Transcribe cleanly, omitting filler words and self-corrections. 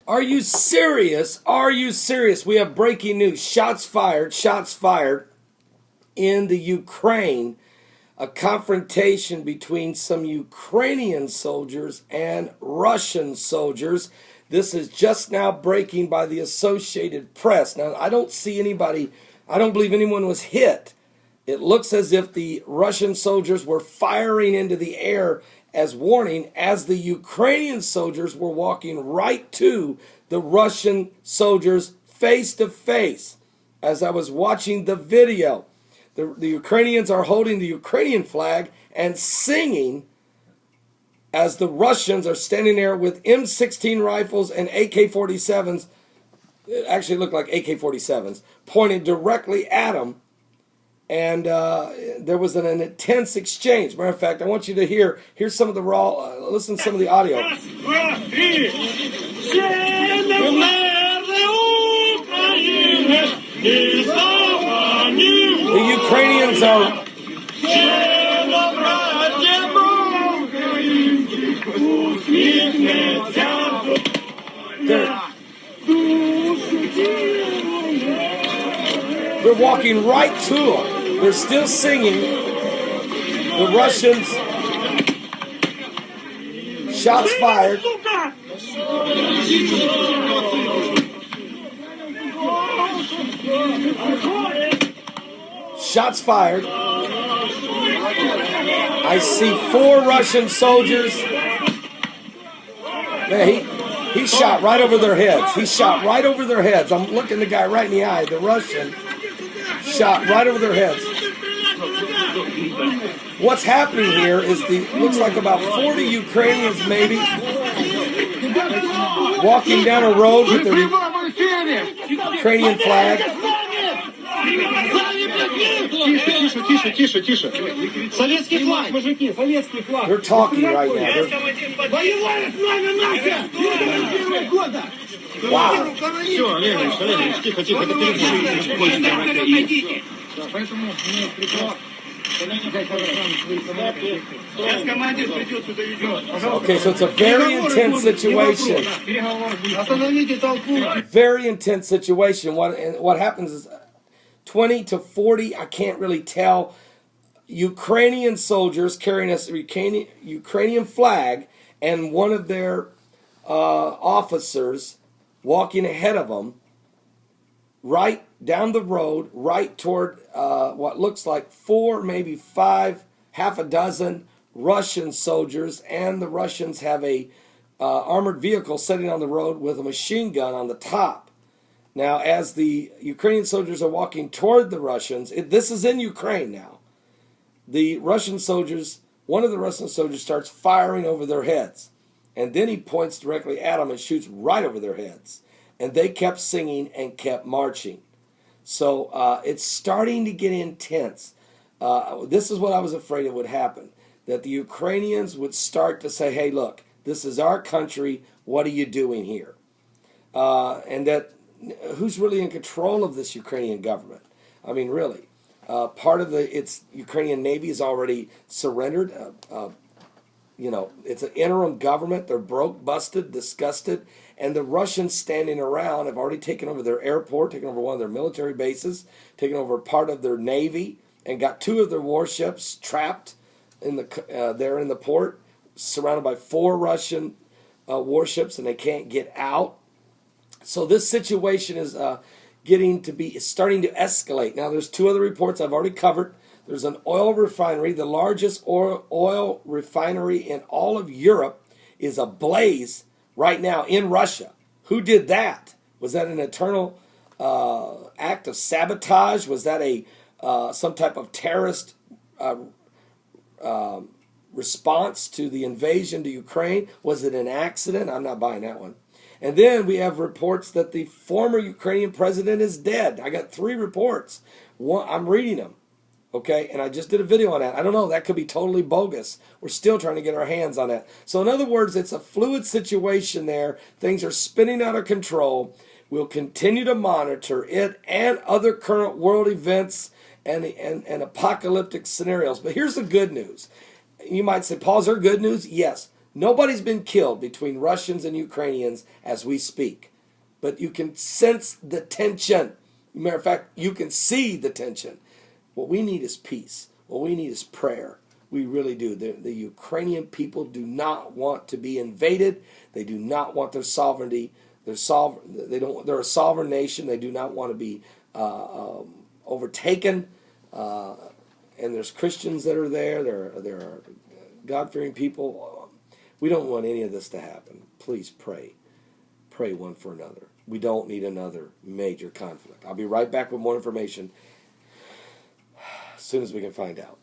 Are you serious? Are you serious? We have breaking news. Shots fired in the Ukraine. A confrontation between some Ukrainian soldiers and Russian soldiers. This is just now breaking by the Associated Press. Now, I don't see anybody, I don't believe anyone was hit. It looks as if the Russian soldiers were firing into the air as warning, as the Ukrainian soldiers were walking right to the Russian soldiers face to face. As I was watching the video, the Ukrainians are holding the Ukrainian flag and singing as the Russians are standing there with M16 rifles and AK-47s, it actually looked like AK-47s, pointed directly at them. And there was an intense exchange. Matter of fact, I want you to hear some of the raw, listen to some of the audio. The Ukrainians are... They're walking right to them. They're still singing. The Russians, shots fired. Shots fired. I see 4 Russian soldiers. Man, he shot right over their heads. He shot right over their heads. I'm looking the guy right in the eye. The Russian shot right over their heads. What's happening here is looks like about 40 Ukrainians maybe walking down a road with their Ukrainian flag. They're talking right now. Wow. Okay, so it's a very intense situation. Very intense situation. What happens is 20 to 40, I can't really tell, Ukrainian soldiers carrying a Ukrainian flag, and one of their officers walking ahead of them, right down the road, right toward what looks like 4, maybe 5, half a dozen Russian soldiers, and the Russians have a armored vehicle sitting on the road with a machine gun on the top. Now, as the Ukrainian soldiers are walking toward the Russians, this is in Ukraine now, the Russian soldiers, one of the Russian soldiers starts firing over their heads. And then he points directly at them and shoots right over their heads. And they kept singing and kept marching. So it's starting to get intense. This is what I was afraid it would happen. That the Ukrainians would start to say, hey, look, this is our country. What are you doing here? And that who's really in control of this Ukrainian government? I mean, really. Part of its Ukrainian Navy is already surrendered. It's an interim government. They're broke, busted, disgusted. And the Russians standing around have already taken over their airport, taken over one of their military bases, taken over part of their Navy, and got 2 of their warships trapped there in the port, surrounded by 4 Russian warships, and they can't get out. So this situation is starting to escalate. Now, there's 2 other reports I've already covered. There's an oil refinery. The largest oil refinery in all of Europe is ablaze right now in Russia. Who did that? Was that an internal act of sabotage? Was that some type of terrorist response to the invasion to Ukraine? Was it an accident? I'm not buying that one. And then we have reports that the former Ukrainian president is dead. I got 3 reports. I'm reading them. Okay, and I just did a video on that. I don't know, that could be totally bogus. We're still trying to get our hands on that. So in other words, it's a fluid situation there. Things are spinning out of control. We'll continue to monitor it and other current world events and apocalyptic scenarios. But here's the good news. You might say, Paul, is there good news? Yes. Nobody's been killed between Russians and Ukrainians as we speak. But you can sense the tension. Matter of fact, you can see the tension. What we need is peace. What we need is prayer. We really do. The Ukrainian people do not want to be invaded. They do not want their sovereignty. They're a sovereign nation. They do not want to be overtaken. And there's Christians that are there. There are God-fearing people. We don't want any of this to happen. Please pray. Pray one for another. We don't need another major conflict. I'll be right back with more information as soon as we can find out.